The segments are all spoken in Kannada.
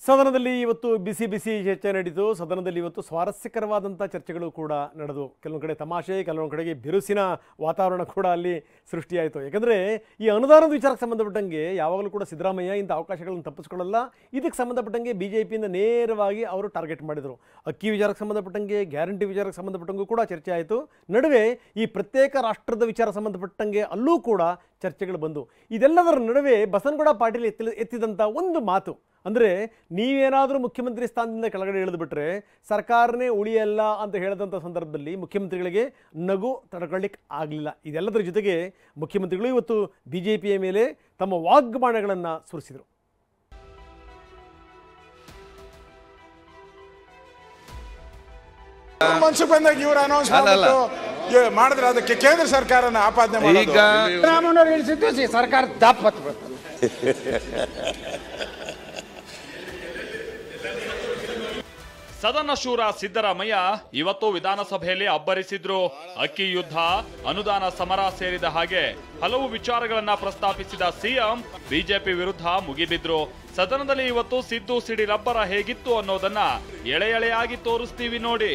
ಸದನದಲ್ಲಿ ಇವತ್ತು ಬಿಸಿ ಚರ್ಚೆ ನಡೆಯಿತು. ಸದನದಲ್ಲಿ ಇವತ್ತು ಸ್ವಾರಸ್ಯಕರವಾದಂಥ ಚರ್ಚೆಗಳು ಕೂಡ ನಡೆದು, ಕೆಲವೊಂದು ಕಡೆ ತಮಾಷೆ, ಕೆಲವೊಂದು ಕಡೆಗೆ ಬಿರುಸಿನ ವಾತಾವರಣ ಕೂಡ ಅಲ್ಲಿ ಸೃಷ್ಟಿಯಾಯಿತು. ಯಾಕಂದರೆ ಈ ಅನುದಾನದ ವಿಚಾರಕ್ಕೆ ಸಂಬಂಧಪಟ್ಟಂಗೆ ಯಾವಾಗಲೂ ಕೂಡ ಸಿದ್ದರಾಮಯ್ಯ ಇಂಥ ಅವಕಾಶಗಳನ್ನು ತಪ್ಪಿಸ್ಕೊಳ್ಳಲ್ಲ. ಇದಕ್ಕೆ ಸಂಬಂಧಪಟ್ಟಂಗೆ BJPಯಿಂದ ನೇರವಾಗಿ ಅವರು ಟಾರ್ಗೆಟ್ ಮಾಡಿದರು. ಅಕ್ಕಿ ವಿಚಾರಕ್ಕೆ ಸಂಬಂಧಪಟ್ಟಂಗೆ, ಗ್ಯಾರಂಟಿ ವಿಚಾರಕ್ಕೆ ಸಂಬಂಧಪಟ್ಟಂಗೂ ಕೂಡ ಚರ್ಚೆ ಆಯಿತು. ನಡುವೆ ಈ ಪ್ರತ್ಯೇಕ ರಾಷ್ಟ್ರದ ವಿಚಾರ ಸಂಬಂಧಪಟ್ಟಂಗೆ ಅಲ್ಲೂ ಕೂಡ ಚರ್ಚೆಗಳು ಬಂದು, ಇದೆಲ್ಲದರ ನಡುವೆ ಬಸನಗೌಡ ಪಾಟೀಲ್ ಎತ್ತಿದಂಥ ಒಂದು ಮಾತು ಅಂದರೆ, ನೀವೇನಾದರೂ ಮುಖ್ಯಮಂತ್ರಿ ಸ್ಥಾನದಿಂದ ಕೆಳಗಡೆ ಇಳಿದುಬಿಟ್ರೆ ಸರ್ಕಾರನೇ ಉಳಿಯಲ್ಲ ಅಂತ ಹೇಳಿದಂಥ ಸಂದರ್ಭದಲ್ಲಿ ಮುಖ್ಯಮಂತ್ರಿಗಳಿಗೆ ನಗು ತಡ್ಕೊಳ್ಳಿಕ್ಕೆ ಆಗಲಿಲ್ಲ. ಇದೆಲ್ಲದರ ಜೊತೆಗೆ ಮುಖ್ಯಮಂತ್ರಿಗಳು ಇವತ್ತು BJPಯ ಮೇಲೆ ತಮ್ಮ ವಾಗ್ಬಾಣಗಳನ್ನು ಸುರಿಸಿದರು. ಮನ್ಸು ಬಂದಾಗ ಇವರು ಅನೌನ್ಸ್ ಮಾಡಿದ್ರೆ ಅದಕ್ಕೆ ಕೇಂದ್ರ ಸರ್ಕಾರನ ಆಪಾದನೆ ಮಾಡೋದು. ರಾಮನವರು ಇಳಿಸಿದ್ದು ಸರ್ಕಾರ ದಾಪತ್ ಸದನ ಶೂರ ಸಿದ್ದರಾಮಯ್ಯ ಇವತ್ತು ವಿಧಾನಸಭೆಯಲ್ಲಿ ಅಬ್ಬರಿಸಿದ್ರು. ಅಕ್ಕಿ ಯುದ್ಧ, ಅನುದಾನ ಸಮರ ಸೇರಿದ ಹಾಗೆ ಹಲವು ವಿಚಾರಗಳನ್ನ ಪ್ರಸ್ತಾಪಿಸಿದ ಸಿಎಂ ಬಿಜೆಪಿ ವಿರುದ್ಧ ಮುಗಿಬಿದ್ರು. ಸದನದಲ್ಲಿ ಇವತ್ತು ಸಿದ್ದು ಸಿಡಿಲಬ್ಬರ ಹೇಗಿತ್ತು ಅನ್ನೋದನ್ನ ಎಳೆಯಾಗಿ ತೋರಿಸ್ತೀವಿ ನೋಡಿ.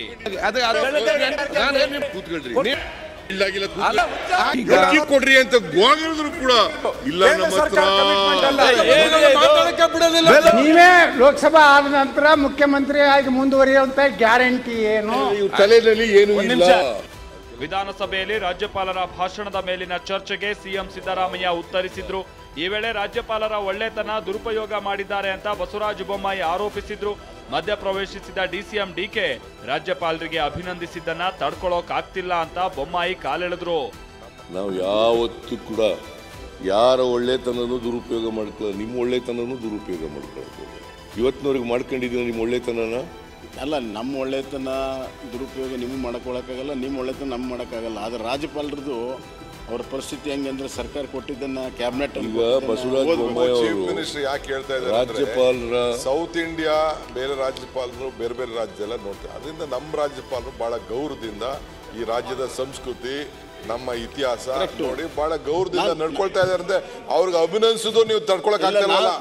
ಕೊಡ್ರಿ ಅಂತ ಗೋಗಿದ್ರು ಕೂಡ ಇಲ್ಲ. ನೀವೇ ಲೋಕಸಭಾ ಆದ ನಂತರ ಮುಖ್ಯಮಂತ್ರಿ ಆಗಿ ಮುಂದುವರಿಯುವಂತ ಗ್ಯಾರಂಟಿ ಏನು ತಲೆಯಲ್ಲಿ ಏನು ಇಲ್ಲ. ವಿಧಾನಸಭೆಯಲ್ಲಿ ರಾಜ್ಯಪಾಲರ ಭಾಷಣದ ಮೇಲಿನ ಚರ್ಚೆಗೆ ಸಿಎಂ ಸಿದ್ದರಾಮಯ್ಯ ಉತ್ತರಿಸಿದ್ರು. ಈ ವೇಳೆ ರಾಜ್ಯಪಾಲರ ಒಳ್ಳೆತನ ದುರುಪಯೋಗ ಮಾಡಿದ್ದಾರೆ ಅಂತ ಬಸವರಾಜ ಬೊಮ್ಮಾಯಿ ಆರೋಪಿಸಿದ್ರು. ಮಧ್ಯ ಪ್ರವೇಶಿಸಿದ DCM DK ರಾಜ್ಯಪಾಲರಿಗೆ ಅಭಿನಂದಿಸಿದ್ದನ್ನ ತಡ್ಕೊಳ್ಳೋಕಾಗ್ತಿಲ್ಲ ಅಂತ ಬೊಮ್ಮಾಯಿ ಕಾಲೆಳೆದ್ರು. ನಾವು ಯಾವತ್ತೂ ಕೂಡ ಯಾರ ಒಳ್ಳೆತನೂ ದುರುಪಯೋಗ ಮಾಡ್ಕೊಳ್ಳೋ, ನಿಮ್ಮ ಒಳ್ಳೆತನೂ ದುರುಪಯೋಗ ಮಾಡ್ಕೊಳ್ಳೋದು. ಇವತ್ತಿನವ್ರಿಗೆ ಮಾಡ್ಕೊಂಡಿದ್ದೀವಿ ನಿಮ್ಮ ಒಳ್ಳೆತನನ ಅಲ್ಲ. ನಮ್ಮ ಒಳ್ಳೆತನ ದುರುಪಯೋಗ ನಿಮ್ಗೆ ಮಾಡ್ಕೊಳಕ್ಕಾಗಲ್ಲ, ನಿಮ್ಮ ಒಳ್ಳೆತನ ನಮ್ಗೆ ಮಾಡೋಕ್ಕಾಗಲ್ಲ. ಆದರೆ ರಾಜ್ಯಪಾಲರದು ಅವ್ರ ಪರಿಸ್ಥಿತಿ ಹೆಂಗೆ ಅಂದ್ರೆ ಸರ್ಕಾರ ಕೊಟ್ಟಿದ್ದನ್ನ ಕ್ಯಾಬಿನೆಟ್ ಈಗ ಬಸವರಾಜ ಬೊಮ್ಮಾಯಿ ಚೀಫ್ ಮಿನಿಸ್ಟರ್ ಯಾಕೆ ಹೇಳ್ತಾ ಇದ್ದಾರೆ, ರಾಜ್ಯಪಾಲರ ಸೌತ್ ಇಂಡಿಯಾ ಬೇರೆ ರಾಜ್ಯಪಾಲರು ಬೇರೆ ಬೇರೆ ರಾಜ್ಯ ಎಲ್ಲ ನೋಡ್ತಾರೆ. ಅದರಿಂದ ನಮ್ಮ ರಾಜ್ಯಪಾಲರು ಬಹಳ ಗೌರವದಿಂದ ಈ ರಾಜ್ಯದ ಸಂಸ್ಕೃತಿ, ನಮ್ಮ ಇತಿಹಾಸ ನೋಡಿ ಬಹಳ ಗೌರವದಿಂದ ನಡ್ಕೊಳ್ತಾ ಇದ್ದಾರೆ ಅಂದ್ರೆ ಅವ್ರಿಗೆ ಅಭಿನಂದಿಸೋದು ನೀವು ತಡ್ಕೊಳಕ್ ಆಗ್ತಿಲ್ಲ.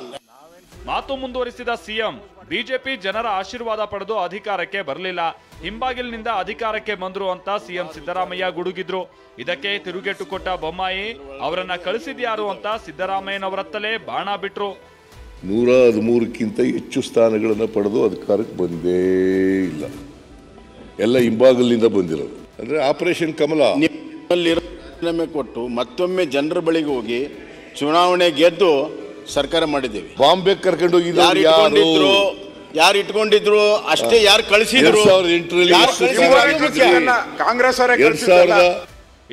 ಮಾತು ಮುಂದುವರಿಸಿದ ಸಿಎಂ, ಬಿಜೆಪಿ ಜನರ ಆಶೀರ್ವಾದ ಪಡೆದು ಅಧಿಕಾರಕ್ಕೆ ಬರಲಿಲ್ಲ, ಹಿಂಬಾಗಿಲಿನಿಂದ ಅಧಿಕಾರಕ್ಕೆ ಬಂದ್ರು ಅಂತ ಸಿಎಂ ಸಿದ್ದರಾಮಯ್ಯ ಗುಡುಗಿದ್ರು. ಇದಕ್ಕೆ ತಿರುಗೇಟು ಕೊಟ್ಟ ಬೊಮ್ಮಾಯಿ, ಅವರನ್ನ ಕಳಿಸಿದ್ಯಾರು ಅಂತ ಸಿದ್ದರಾಮಯ್ಯನವರತ್ತಲೇ ಬಾಣ ಬಿಟ್ರು. 113ಕ್ಕಿಂತ ಹೆಚ್ಚು ಸ್ಥಾನಗಳನ್ನು ಪಡೆದು ಅಧಿಕಾರಕ್ಕೆ ಬಂದೇ ಇಲ್ಲ. ಎಲ್ಲ ಹಿಂಬಾಗಲಿನಿಂದ ಬಂದಿರೋದು. ಅಂದ್ರೆ ಆಪರೇಷನ್ ಕಮಲ ಕೊಟ್ಟು ಮತ್ತೊಮ್ಮೆ ಜನರ ಬಳಿಗೆ ಹೋಗಿ ಚುನಾವಣೆ ಗೆದ್ದು ಸರ್ಕಾರ ಮಾಡಿದ್ದೇವೆ. ಬಾಂಬೆ ಕರ್ಕೊಂಡು ಯಾರು ಇಟ್ಕೊಂಡಿದ್ರು ಅಷ್ಟೇ, ಯಾರು ಕಳಿಸಿದ್ರು 2008ರಲ್ಲಿ ಕಾಂಗ್ರೆಸ್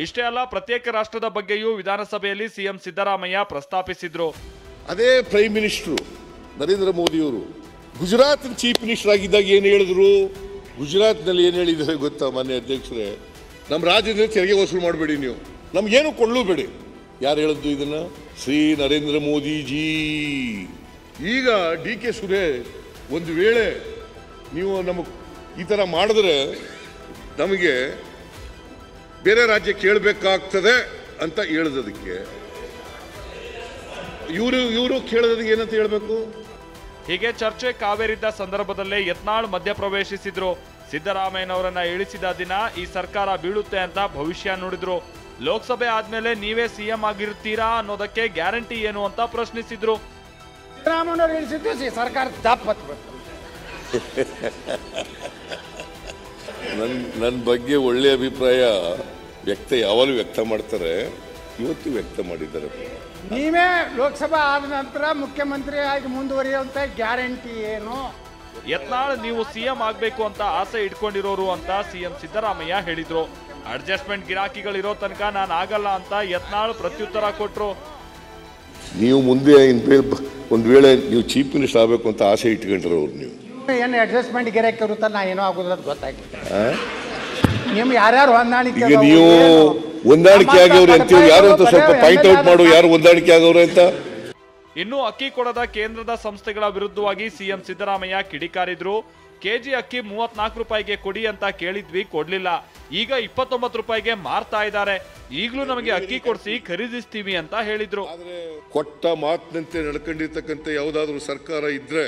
ಇಷ್ಟೇ ಅಲ್ಲ, ಪ್ರತ್ಯೇಕ ರಾಷ್ಟ್ರದ ಬಗ್ಗೆಯೂ ವಿಧಾನಸಭೆಯಲ್ಲಿ ಸಿಎಂ ಸಿದ್ದರಾಮಯ್ಯ ಪ್ರಸ್ತಾಪಿಸಿದ್ರು. ಅದೇ ಪ್ರೈಮ್ ಮಿನಿಸ್ಟರ್ ನರೇಂದ್ರ ಮೋದಿಯವರು ಗುಜರಾತ್ ಚೀಫ್ ಮಿನಿಸ್ಟರ್ ಆಗಿದ್ದಾಗ ಏನು ಹೇಳಿದ್ರು? ಗುಜರಾತ್ನಲ್ಲಿ ಏನು ಹೇಳಿದ್ದಾರೆ ಗೊತ್ತಾ ಮಾನ್ಯ ಅಧ್ಯಕ್ಷರೇ? ನಮ್ಮ ರಾಜ್ಯದಲ್ಲಿ ತೆರಿಗೆ ವಸೂಲು ಮಾಡಬೇಡಿ, ನೀವು ನಮ್ಗೇನು ಕೊಳ್ಳಬೇಡಿ. ಯಾರು ಹೇಳಿದ್ದು ಇದನ್ನ? ಶ್ರೀ ನರೇಂದ್ರ ಮೋದಿಜಿ. ಈಗ DK ಸುರೇಶ್ ಒಂದು ವೇಳೆ ನೀವು ನಮಗೆ ಈ ಥರ ಮಾಡಿದ್ರೆ ನಮಗೆ ಬೇರೆ ರಾಜ್ಯ ಕೇಳಬೇಕಾಗ್ತದೆ ಅಂತ ಹೇಳಿದದಕ್ಕೆ ಇವರು ಕೇಳೋದಕ್ಕೆ ಏನಂತ ಹೇಳ್ಬೇಕು? ಹೀಗೆ ಚರ್ಚೆ ಕಾವೇರಿದ್ದ ಸಂದರ್ಭದಲ್ಲೇ ಯತ್ನಾಳ್ ಮಧ್ಯಪ್ರವೇಶಿಸಿದ್ರು. ಸಿದ್ದರಾಮಯ್ಯನವರನ್ನ ಇಳಿಸಿದ ದಿನ ಈ ಸರ್ಕಾರ ಬೀಳುತ್ತೆ ಅಂತ ಭವಿಷ್ಯ ನುಡಿದ್ರು. ಲೋಕಸಭೆ ಆದ್ಮೇಲೆ ನೀವೇ CM ಆಗಿರ್ತೀರಾ ಅನ್ನೋದಕ್ಕೆ ಗ್ಯಾರಂಟಿ ಏನು ಅಂತ ಪ್ರಶ್ನಿಸಿದ್ರು. ರಾಮನವರು ಇಳಿಸಿದ್ದು ಸರ್ಕಾರ ದಾಪತ್ ನನ್ನ ಬಗ್ಗೆ ಒಳ್ಳೆ ಅಭಿಪ್ರಾಯ ಯಾವಾಗಲೂ ವ್ಯಕ್ತ ಮಾಡ್ತಾರೆ, ಇವತ್ತು ವ್ಯಕ್ತ ಮಾಡಿದ್ದಾರೆ. ನೀವೇ ಲೋಕಸಭಾ ಆದ ನಂತರ ಮುಖ್ಯಮಂತ್ರಿ ಆಗಿ ಮುಂದುವರಿಯುವಂತ ಗ್ಯಾರಂಟಿ ಏನು? ಯತ್ನಾಳ್ ನೀವು CM ಆಗ್ಬೇಕು ಅಂತ ಆಸೆ ಇಟ್ಕೊಂಡಿರೋರು ಅಂತ ಸಿಎಂ ಸಿದ್ದರಾಮಯ್ಯ ಹೇಳಿದ್ರು. ಅಡ್ಜಸ್ಟ್ಮೆಂಟ್ ಗಿರಾಕಿಗಳಿರೋ ತನಕ ನಾನು ಆಗಲ್ಲ ಅಂತ ಯತ್ನಾಳ್ ಪ್ರತ್ಯುತ್ತರ ಕೊಟ್ರು. ನೀವು ಮುಂದೆ ಒಂದು ವೇಳೆ ನೀವು ಚೀಫ್ ಮಿನಿಸ್ಟರ್ ಆಗಬೇಕು ಅಂತ ಆಸೆ ಇಟ್ಕೊಂಡ್ರೆ ಅವ್ರು ನೀವು ಏನು ಅಡ್ಜಸ್ಟ್ಮೆಂಟ್ ಗಿರಾಕಿ ಇರುತ್ತ ನಾ ಏನೋ ಆಗೋದು ಗೊತ್ತಾಗ್ತದೆ. ನಿಮ್ಗೆ ಯಾರ್ಯಾರು ಹೊಂದಾಣಿಕೆ, ಈಗ ನೀವು ಹೊಂದಾಣಿಕೆ ಆಗವ್ರೆ ಅಂತೀವಿ, ಯಾರು ಅಂತ ಸ್ವಲ್ಪ ಪಾಯಿಂಟ್ ಔಟ್ ಮಾಡು, ಯಾರು ಹೊಂದಾಣಿಕೆ ಆಗವ್ರೆ ಅಂತ. ಇನ್ನು ಅಕ್ಕಿ ಕೊಡದ ಕೇಂದ್ರದ ಸಂಸ್ಥೆಗಳ ವಿರುದ್ಧವಾಗಿ ಸಿಎಂ ಸಿದ್ದರಾಮಯ್ಯ ಕಿಡಿಕಾರಿದ್ರು. ಕೆಜಿ ಅಕ್ಕಿ 34 ರೂಪಾಯಿಗೆ ಕೊಡಿ ಅಂತ ಕೇಳಿದ್ವಿ, ಕೊಡ್ಲಿಲ್ಲ. ಈಗ 29 ರೂಪಾಯಿಗೆ ಮಾರ್ತಾ ಇದ್ದಾರೆ. ಈಗಲೂ ನಮಗೆ ಅಕ್ಕಿ ಕೊಡಿಸಿ ಖರೀದಿಸ್ತೀವಿ ಅಂತ ಹೇಳಿದ್ರು. ಕೊಟ್ಟ ಮಾತಿನಂತೆ ನಡ್ಕೊಂಡಿರ್ತಕ್ಕಂಥ ಯಾವುದಾದ್ರೂ ಸರ್ಕಾರ ಇದ್ರೆ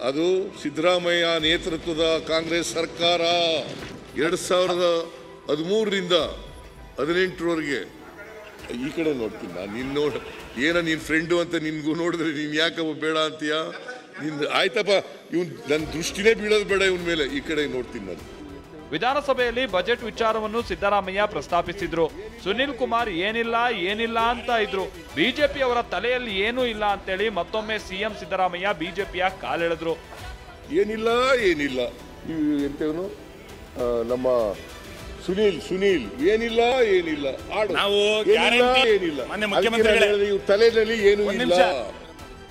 ಅದು ಸಿದ್ದರಾಮಯ್ಯ ನೇತೃತ್ವದ ಕಾಂಗ್ರೆಸ್ ಸರ್ಕಾರ 2013ರಿಂದ 18ರವರೆಗೆ. ಈ ಕಡೆ ನೋಡ್ತೀನಿ ನಾನು, ನಿನ್ನ ನಿನ್ನ ಫ್ರೆಂಡು ಅಂತ ನಿನ್ಗೂ ನೋಡಿದ್ರೆ ನೀನು ಯಾಕಪ್ಪ ಬೇಡ ಅಂತೀಯ? ನಿಂದು ಆಯ್ತಪ್ಪ, ಇವನ್ ನನ್ನ ದೃಷ್ಟಿನೇ ಬೀಳೋದು ಬೇಡ ಇವನ ಮೇಲೆ. ಈ ಕಡೆ ನೋಡ್ತೀನಿ ನಾನು. ವಿಧಾನಸಭೆಯಲ್ಲಿ ಬಜೆಟ್ ವಿಚಾರವನ್ನು ಸಿದ್ದರಾಮಯ್ಯ ಪ್ರಸ್ತಾಪಿಸಿದ್ರು. ಸುನಿಲ್ ಕುಮಾರ್ ಏನಿಲ್ಲ ಅಂತ ಇದ್ರು. ಬಿಜೆಪಿಯವರ ತಲೆಯಲ್ಲಿ ಏನೂ ಇಲ್ಲ ಅಂತೇಳಿ ಮತ್ತೊಮ್ಮೆ ಸಿಎಂ ಸಿದ್ದರಾಮಯ್ಯ ಬಿಜೆಪಿಯ ಕಾಲೆಳೆದ್ರು. ಏನಿಲ್ಲ ಎಂತವನು ನಮ್ಮ ಸುನೀಲ್ ಏನಿಲ್ಲ ಆಡು ಏನಿಲ್ಲ ತಲೆಯಲ್ಲಿ ಏನೂ ಇಲ್ಲ.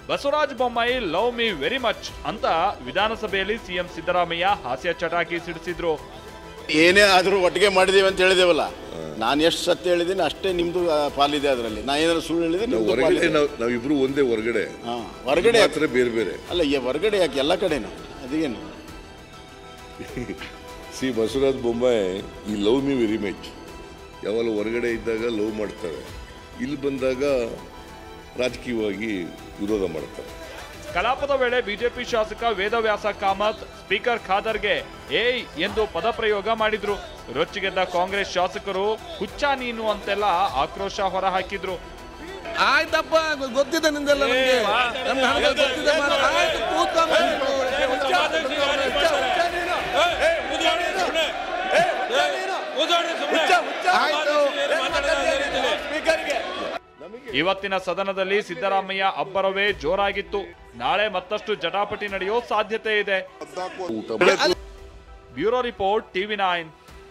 Basavaraj Bommai love me very much ಅಂತ ವಿಧಾನಸಭೆಯಲ್ಲಿ ಸಿಎಂ ಸಿದ್ದರಾಮಯ್ಯ ಹಾಸ್ಯ ಚಟಾಕಿ ಸಿಡಿಸಿದ್ರು. ಏನೇ ಆದ್ರೂ ಒಟ್ಟಿಗೆ ಮಾಡಿದೀವಿ ಅಂತ ಹೇಳಿದೇವಲ್ಲ, ನಾನು ಎಷ್ಟು ಸತ್ಯ ಹೇಳಿದ್ದೀನಿ ಅಷ್ಟೇ ನಿಮ್ದು ಪಾಲಿದೆ ಅದರಲ್ಲಿ. ನಾ ಏನಾದ್ರು ಸುಳ್ಳು ಹೇಳಿದ್ರೆ ನಾವಿಬ್ರು ಒಂದೇ. ಹೊರಗಡೆ ಹೊರಗಡೆ ಬೇರೆ ಅಲ್ಲ, ಹೊರಗಡೆ ಯಾಕೆ ಎಲ್ಲ ಕಡೆನೂ ಅದೇನು. ಸಿ ಬಸವರಾಜ ಬೊಮ್ಮಾಯಿ ಈ ಲವ್ ಮಿ ವೆರಿ ಮಚ್ ಯಾವಾಗ ಹೊರಗಡೆ ಇದ್ದಾಗ ಲವ್ ಮಾಡ್ತಾರೆ, ಇಲ್ಲಿ ಬಂದಾಗ ರಾಜಕೀಯವಾಗಿ ವಿರೋಧ ಮಾಡ್ತಾರೆ. ಕಲಾಪದ ವೇಳೆ ಬಿಜೆಪಿ ಶಾಸಕ ವೇದವ್ಯಾಸ ಕಾಮತ್ ಸ್ಪೀಕರ್ ಖಾದರ್ಗೆ ಏಯ್ ಎಂದು ಪದಪ್ರಯೋಗ ಮಾಡಿದ್ರು. ರೊಚ್ಚಿಗೆದ್ದ ಕಾಂಗ್ರೆಸ್ ಶಾಸಕರು ಹುಚ್ಚ ನೀನು ಅಂತೆಲ್ಲ ಆಕ್ರೋಶ ಹೊರಹಾಕಿದ್ರು. ಆಯ್ತಪ್ಪ, ಗೊತ್ತಿದೆ ನಿಂದೆಲ್ಲ ಇವತ್ತಿನ ಸದನದಲ್ಲಿ ಸಿದ್ದರಾಮಯ್ಯ ಅಬ್ಬರವೇ ಜೋರಾಗಿತ್ತು. ನಾಳೆ ಮತ್ತಷ್ಟು ಜಟಾಪಟಿ ನಡೆಯೋ ಸಾಧ್ಯತೆ ಇದೆ. Bureau report, TV9.